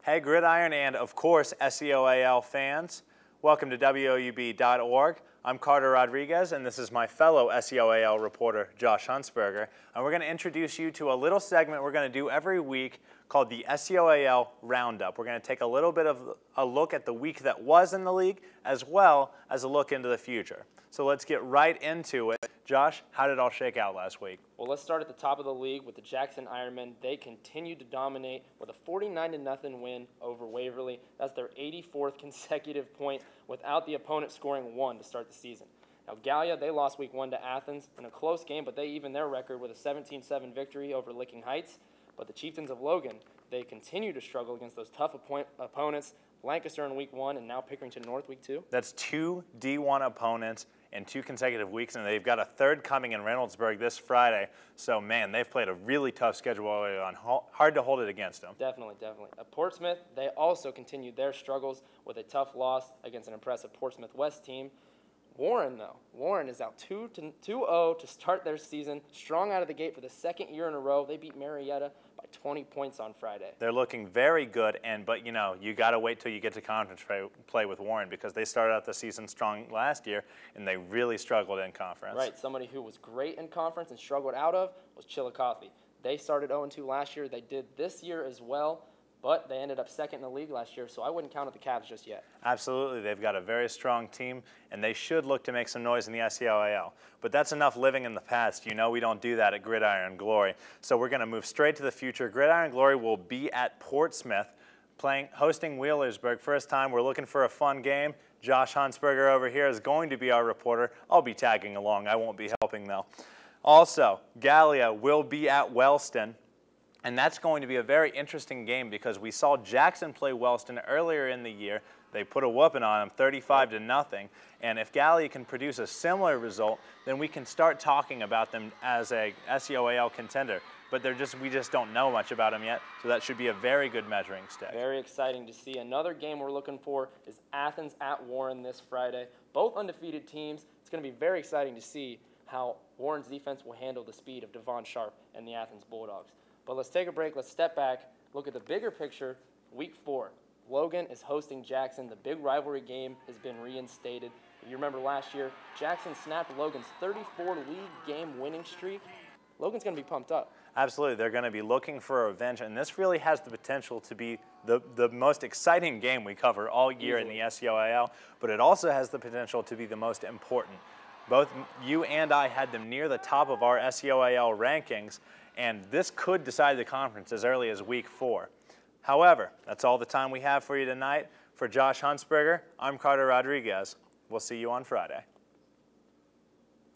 Hey Gridiron and of course SEOAL fans, welcome to WOUB.org. I'm Carter Rodriguez and this is my fellow SEOAL reporter Josh Huntsberger, and we're going to introduce you to a little segment we're going to do every week called the SEOAL Roundup. We're going to take a little bit of a look at the week that was in the league as well as a look into the future. So let's get right into it. Josh, how did it all shake out last week? Well, let's start at the top of the league with the Jackson Ironmen. They continued to dominate with a 49-0 win over Waverly. That's their 84th consecutive point without the opponent scoring one to start the season. Now, Gallia, they lost week 1 to Athens in a close game, but they evened their record with a 17-7 victory over Licking Heights. But the Chieftains of Logan, they continue to struggle against those tough opponents. Lancaster in week 1 and now Pickerington North week 2. That's 2 D1 opponents in 2 consecutive weeks, and they've got a third coming in Reynoldsburg this Friday. So, man, they've played a really tough schedule early on. Hard to hold it against them. Definitely. At Portsmouth, they also continued their struggles with a tough loss against an impressive Portsmouth West team. Warren, though. Warren is out 2-0 to start their season, strong out of the gate for the second year in a row. They beat Marietta by 20 points on Friday. They're looking very good, but you got to wait till you get to conference play with Warren, because they started out the season strong last year and they really struggled in conference. Right. Somebody who was great in conference and struggled out of was Chillicothe. They started 0-2 last year. They did this year as well. But they ended up second in the league last year, so I wouldn't count out the Cavs just yet. Absolutely. They've got a very strong team, and they should look to make some noise in the SEOAL. But that's enough living in the past. You know we don't do that at Gridiron Glory. So we're going to move straight to the future. Gridiron Glory will be at Portsmouth, hosting Wheelersburg. First time, we're looking for a fun game. Josh Huntsberger over here is going to be our reporter. I'll be tagging along. I won't be helping, though. Also, Gallia will be at Wellston. And that's going to be a very interesting game because we saw Jackson play Wellston earlier in the year. They put a whooping on them, 35-0. And if Gallia can produce a similar result, then we can start talking about them as a SEOAL contender. But we just don't know much about them yet, so that should be a very good measuring stick. Very exciting to see. Another game we're looking for is Athens at Warren this Friday. Both undefeated teams. It's going to be very exciting to see how Warren's defense will handle the speed of Devon Sharp and the Athens Bulldogs. But let's take a break, let's step back, look at the bigger picture. Week 4, Logan is hosting Jackson. The big rivalry game has been reinstated. You remember last year, Jackson snapped Logan's 34 league game winning streak. Logan's going to be pumped up. Absolutely, they're going to be looking for revenge, and this really has the potential to be the most exciting game we cover all year in the SEOAL, but it also has the potential to be the most important. Both you and I had them near the top of our SEOAL rankings, and this could decide the conference as early as week 4. However, that's all the time we have for you tonight. For Josh Huntsberger, I'm Carter Rodriguez. We'll see you on Friday.